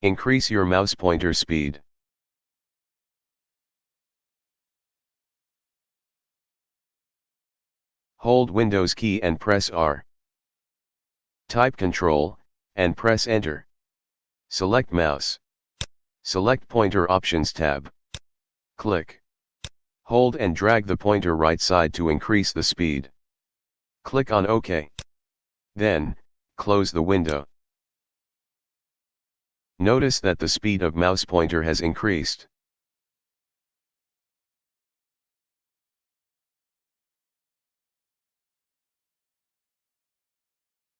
Increase your mouse pointer speed. Hold Windows key and press R. Type Ctrl, and press Enter. Select Mouse. Select Pointer Options tab. Click. Hold and drag the pointer right side to increase the speed. Click on OK. Then, close the window. Notice that the speed of mouse pointer has increased.